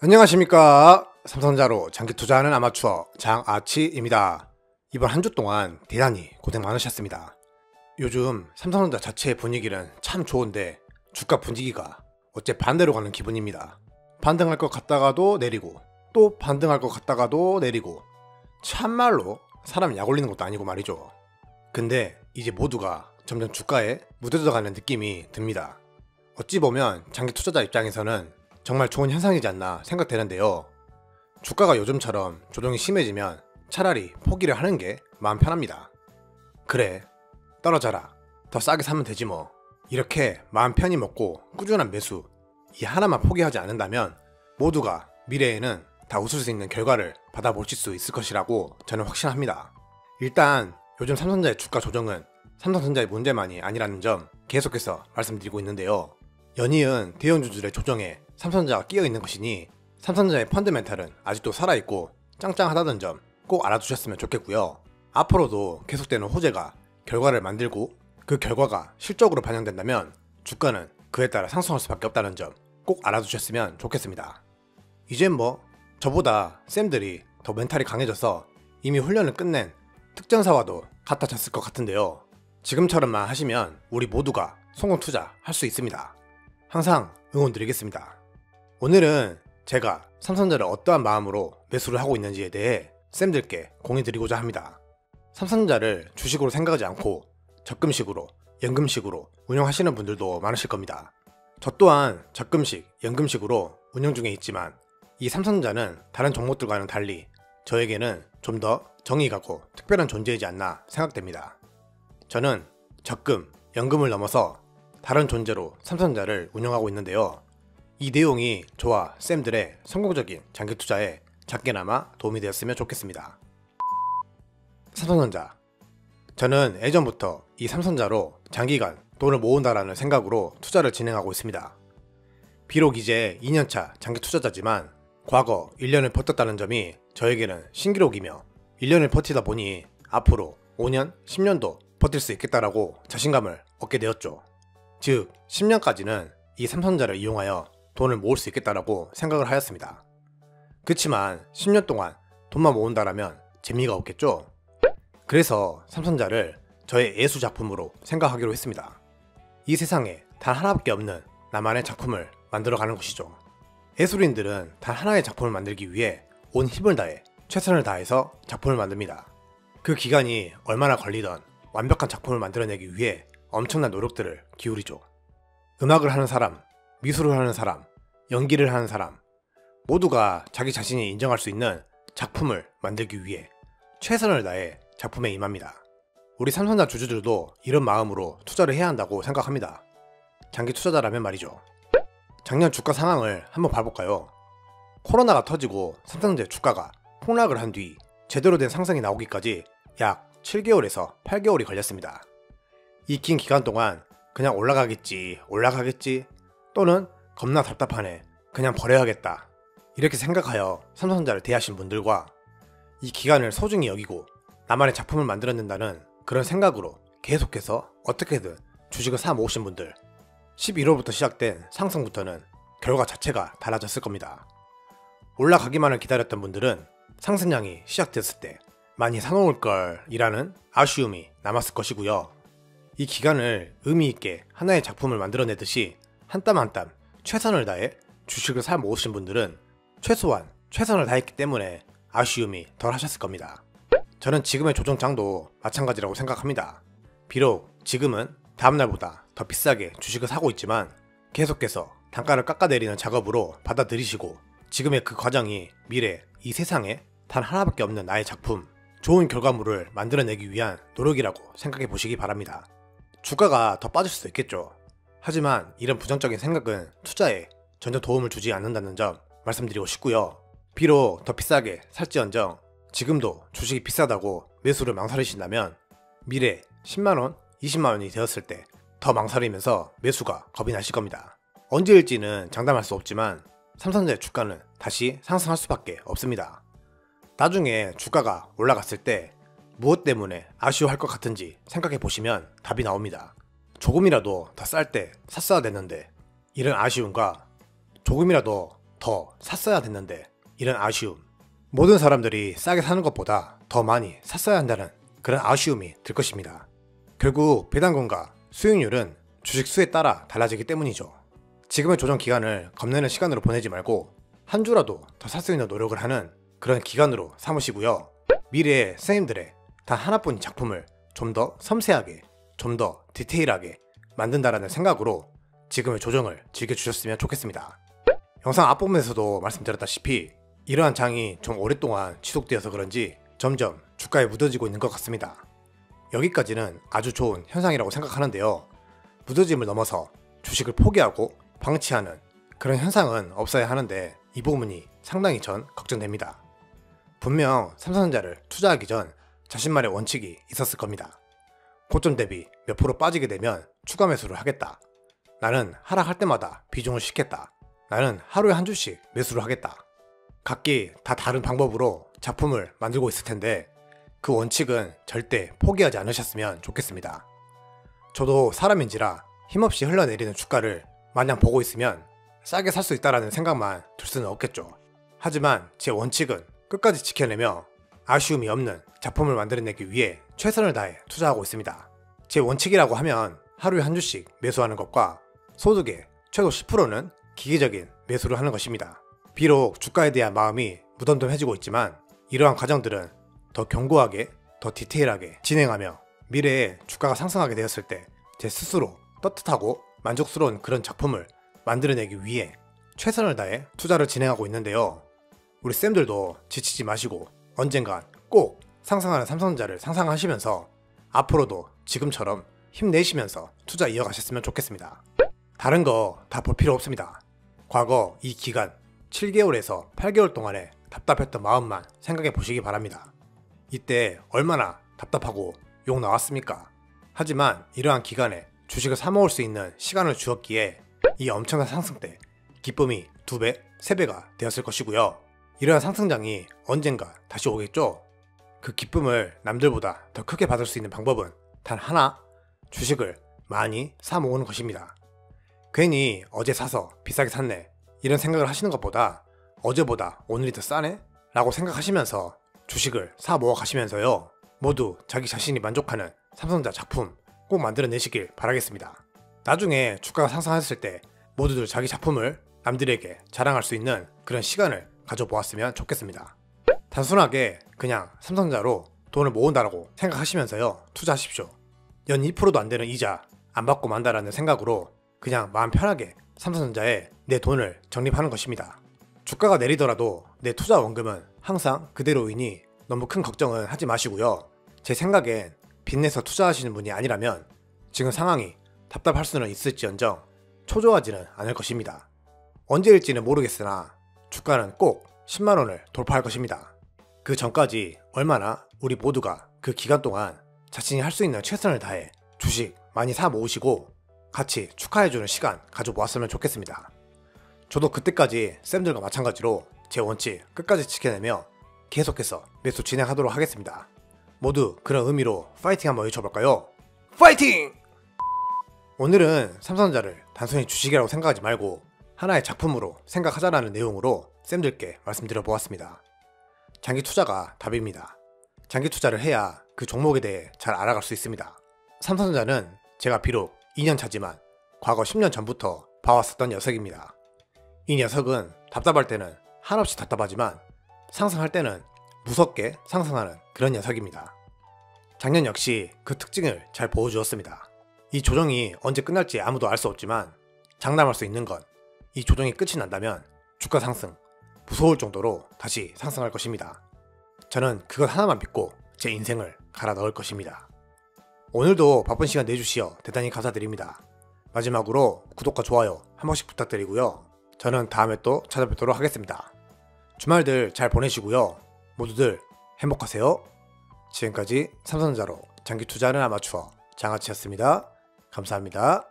안녕하십니까. 삼성전자로 장기 투자하는 아마추어 장아치입니다. 이번 한 주 동안 대단히 고생 많으셨습니다. 요즘 삼성전자 자체의 분위기는 참 좋은데 주가 분위기가 어째 반대로 가는 기분입니다. 반등할 것 같다가도 내리고 또 반등할 것 같다가도 내리고 참말로 사람 약 올리는 것도 아니고 말이죠. 근데 이제 모두가 점점 주가에 무뎌져 가는 느낌이 듭니다. 어찌 보면 장기 투자자 입장에서는 정말 좋은 현상이지 않나 생각되는데요. 주가가 요즘처럼 조정이 심해지면 차라리 포기를 하는 게 마음 편합니다. 그래, 떨어져라. 더 싸게 사면 되지 뭐. 이렇게 마음 편히 먹고 꾸준한 매수, 이 하나만 포기하지 않는다면 모두가 미래에는 다 웃을 수 있는 결과를 받아보실 수 있을 것이라고 저는 확신합니다. 일단 요즘 삼성전자의 주가 조정은 삼성전자의 문제만이 아니라는 점 계속해서 말씀드리고 있는데요. 연이은 대형주들의 조정에 삼성전자가 끼어있는 것이니 삼성전자의 펀드멘탈은 아직도 살아있고 짱짱하다는 점 꼭 알아두셨으면 좋겠고요. 앞으로도 계속되는 호재가 결과를 만들고 그 결과가 실적으로 반영된다면 주가는 그에 따라 상승할 수밖에 없다는 점 꼭 알아두셨으면 좋겠습니다. 이젠 뭐 저보다 쌤들이 더 멘탈이 강해져서 이미 훈련을 끝낸 특전사와도 같아졌을 것 같은데요. 지금처럼만 하시면 우리 모두가 성공 투자 할 수 있습니다. 항상 응원드리겠습니다. 오늘은 제가 삼성전자를 어떠한 마음으로 매수를 하고 있는지에 대해 쌤들께 공유드리고자 합니다. 삼성전자를 주식으로 생각하지 않고 적금식으로, 연금식으로 운영하시는 분들도 많으실 겁니다. 저 또한 적금식, 연금식으로 운영 중에 있지만 이 삼성전자는 다른 종목들과는 달리 저에게는 좀 더 정이 가고 특별한 존재이지 않나 생각됩니다. 저는 적금, 연금을 넘어서 다른 존재로 삼성전자를 운영하고 있는데요. 이 내용이 저와 쌤들의 성공적인 장기 투자에 작게나마 도움이 되었으면 좋겠습니다. 삼성전자. 저는 예전부터 이 삼성전자로 장기간 돈을 모은다라는 생각으로 투자를 진행하고 있습니다. 비록 이제 2년차 장기 투자자지만 과거 1년을 버텼다는 점이 저에게는 신기록이며 1년을 버티다 보니 앞으로 5년, 10년도 버틸 수 있겠다라고 자신감을 얻게 되었죠. 즉 10년까지는 이 삼성전자를 이용하여 돈을 모을 수 있겠다라고 생각을 하였습니다. 그치만 10년 동안 돈만 모은다라면 재미가 없겠죠? 그래서 삼성전자를 저의 예술작품으로 생각하기로 했습니다. 이 세상에 단 하나밖에 없는 나만의 작품을 만들어가는 것이죠. 예술인들은 단 하나의 작품을 만들기 위해 온 힘을 다해 최선을 다해서 작품을 만듭니다. 그 기간이 얼마나 걸리던 완벽한 작품을 만들어내기 위해 엄청난 노력들을 기울이죠. 음악을 하는 사람, 미술을 하는 사람, 연기를 하는 사람 모두가 자기 자신이 인정할 수 있는 작품을 만들기 위해 최선을 다해 작품에 임합니다. 우리 삼성전자 주주들도 이런 마음으로 투자를 해야 한다고 생각합니다. 장기 투자자라면 말이죠. 작년 주가 상황을 한번 봐볼까요? 코로나가 터지고 삼성전자 주가가 폭락을 한 뒤 제대로 된 상승이 나오기까지 약 7개월에서 8개월이 걸렸습니다. 이 긴 기간 동안 그냥 올라가겠지 또는 겁나 답답하네 그냥 버려야겠다 이렇게 생각하여 삼성전자를 대하신 분들과 이 기간을 소중히 여기고 나만의 작품을 만들어낸다는 그런 생각으로 계속해서 어떻게든 주식을 사 모으신 분들 11월부터 시작된 상승부터는 결과 자체가 달라졌을 겁니다. 올라가기만을 기다렸던 분들은 상승량이 시작됐을 때 많이 사놓을걸 이라는 아쉬움이 남았을 것이고요. 이 기간을 의미있게 하나의 작품을 만들어내듯이 한 땀 한 땀 최선을 다해 주식을 사 모으신 분들은 최소한 최선을 다했기 때문에 아쉬움이 덜 하셨을 겁니다. 저는 지금의 조정장도 마찬가지라고 생각합니다. 비록 지금은 다음날보다 더 비싸게 주식을 사고 있지만 계속해서 단가를 깎아내리는 작업으로 받아들이시고 지금의 그 과정이 미래 이 세상에 단 하나밖에 없는 나의 작품, 좋은 결과물을 만들어내기 위한 노력이라고 생각해 보시기 바랍니다. 주가가 더 빠질 수도 있겠죠. 하지만 이런 부정적인 생각은 투자에 전혀 도움을 주지 않는다는 점 말씀드리고 싶고요. 비록 더 비싸게 살지언정 지금도 주식이 비싸다고 매수를 망설이신다면 미래 10만원, 20만원이 되었을 때 더 망설이면서 매수가 겁이 나실 겁니다. 언제일지는 장담할 수 없지만 삼성전자의 주가는 다시 상승할 수밖에 없습니다. 나중에 주가가 올라갔을 때 무엇 때문에 아쉬워할 것 같은지 생각해 보시면 답이 나옵니다. 조금이라도 더 쌀 때 샀어야 됐는데 이런 아쉬움과 조금이라도 더 샀어야 됐는데 이런 아쉬움. 모든 사람들이 싸게 사는 것보다 더 많이 샀어야 한다는 그런 아쉬움이 들 것입니다. 결국 배당금과 수익률은 주식 수에 따라 달라지기 때문이죠. 지금의 조정 기간을 겁내는 시간으로 보내지 말고 한 주라도 더 살 수 있는 노력을 하는 그런 기간으로 삼으시고요. 미래의 선생님들의 단 하나뿐인 작품을 좀 더 섬세하게, 좀 더 디테일하게 만든다라는 생각으로 지금의 조정을 즐겨주셨으면 좋겠습니다. 영상 앞부분에서도 말씀드렸다시피 이러한 장이 좀 오랫동안 지속되어서 그런지 점점 주가에 묻어지고 있는 것 같습니다. 여기까지는 아주 좋은 현상이라고 생각하는데요. 묻어짐을 넘어서 주식을 포기하고 방치하는 그런 현상은 없어야 하는데 이 부분이 상당히 전 걱정됩니다. 분명 삼성전자를 투자하기 전 자신만의 원칙이 있었을 겁니다. 고점 대비 몇 프로 빠지게 되면 추가 매수를 하겠다. 나는 하락할 때마다 비중을 싣겠다. 나는 하루에 한 주씩 매수를 하겠다. 각기 다 다른 방법으로 작품을 만들고 있을 텐데 그 원칙은 절대 포기하지 않으셨으면 좋겠습니다. 저도 사람인지라 힘없이 흘러내리는 주가를 마냥 보고 있으면 싸게 살 수 있다라는 생각만 들 수는 없겠죠. 하지만 제 원칙은 끝까지 지켜내며 아쉬움이 없는 작품을 만들어내기 위해 최선을 다해 투자하고 있습니다. 제 원칙이라고 하면 하루에 한 주씩 매수하는 것과 소득의 최소 10%는 기계적인 매수를 하는 것입니다. 비록 주가에 대한 마음이 무덤덤해지고 있지만 이러한 과정들은 더 견고하게, 더 디테일하게 진행하며 미래에 주가가 상승하게 되었을 때 제 스스로 떳떳하고 만족스러운 그런 작품을 만들어내기 위해 최선을 다해 투자를 진행하고 있는데요. 우리 쌤들도 지치지 마시고 언젠간 꼭 상승하는 삼성전자를 상상하시면서 앞으로도 지금처럼 힘내시면서 투자 이어가셨으면 좋겠습니다. 다른 거 다 볼 필요 없습니다. 과거 이 기간 7개월에서 8개월 동안의 답답했던 마음만 생각해 보시기 바랍니다. 이때 얼마나 답답하고 욕 나왔습니까? 하지만 이러한 기간에 주식을 사모을 수 있는 시간을 주었기에 이 엄청난 상승 때 기쁨이 2배, 3배가 되었을 것이고요. 이러한 상승장이 언젠가 다시 오겠죠? 그 기쁨을 남들보다 더 크게 받을 수 있는 방법은 단 하나, 주식을 많이 사 모으는 것입니다. 괜히 어제 사서 비싸게 샀네 이런 생각을 하시는 것보다 어제보다 오늘이 더 싸네? 라고 생각하시면서 주식을 사 모아 가시면서요. 모두 자기 자신이 만족하는 삼성전자 작품 꼭 만들어내시길 바라겠습니다. 나중에 주가가 상승했을 때 모두들 자기 작품을 남들에게 자랑할 수 있는 그런 시간을 가져보았으면 좋겠습니다. 단순하게 그냥 삼성전자로 돈을 모은다라고 생각하시면서요. 투자하십시오. 연 2%도 안 되는 이자 안 받고 만다라는 생각으로 그냥 마음 편하게 삼성전자에 내 돈을 적립하는 것입니다. 주가가 내리더라도 내 투자 원금은 항상 그대로이니 너무 큰 걱정은 하지 마시고요. 제 생각엔 빚내서 투자하시는 분이 아니라면 지금 상황이 답답할 수는 있을지언정 초조하지는 않을 것입니다. 언제일지는 모르겠으나 주가는 꼭 10만원을 돌파할 것입니다. 그 전까지 얼마나 우리 모두가 그 기간 동안 자신이 할 수 있는 최선을 다해 주식 많이 사 모으시고 같이 축하해주는 시간 가져보았으면 좋겠습니다. 저도 그때까지 쌤들과 마찬가지로 제 원칙 끝까지 지켜내며 계속해서 매수 진행하도록 하겠습니다. 모두 그런 의미로 파이팅 한번 외쳐볼까요? 파이팅! 오늘은 삼성전자를 단순히 주식이라고 생각하지 말고 하나의 작품으로 생각하자라는 내용으로 쌤들께 말씀드려 보았습니다. 장기 투자가 답입니다. 장기 투자를 해야 그 종목에 대해 잘 알아갈 수 있습니다. 삼성전자는 제가 비록 2년 차지만 과거 10년 전부터 봐왔었던 녀석입니다. 이 녀석은 답답할 때는 한없이 답답하지만 상승할 때는 무섭게 상승하는 그런 녀석입니다. 작년 역시 그 특징을 잘 보여주었습니다. 이 조정이 언제 끝날지 아무도 알 수 없지만 장담할 수 있는 건 이 조정이 끝이 난다면 주가 상승 무서울 정도로 다시 상승할 것입니다. 저는 그것 하나만 믿고 제 인생을 갈아 넣을 것입니다. 오늘도 바쁜 시간 내주시어 대단히 감사드립니다. 마지막으로 구독과 좋아요 한 번씩 부탁드리고요. 저는 다음에 또 찾아뵙도록 하겠습니다. 주말들 잘 보내시고요. 모두들 행복하세요. 지금까지 삼성전자로 장기 투자하는 아마추어 장아치였습니다. 감사합니다.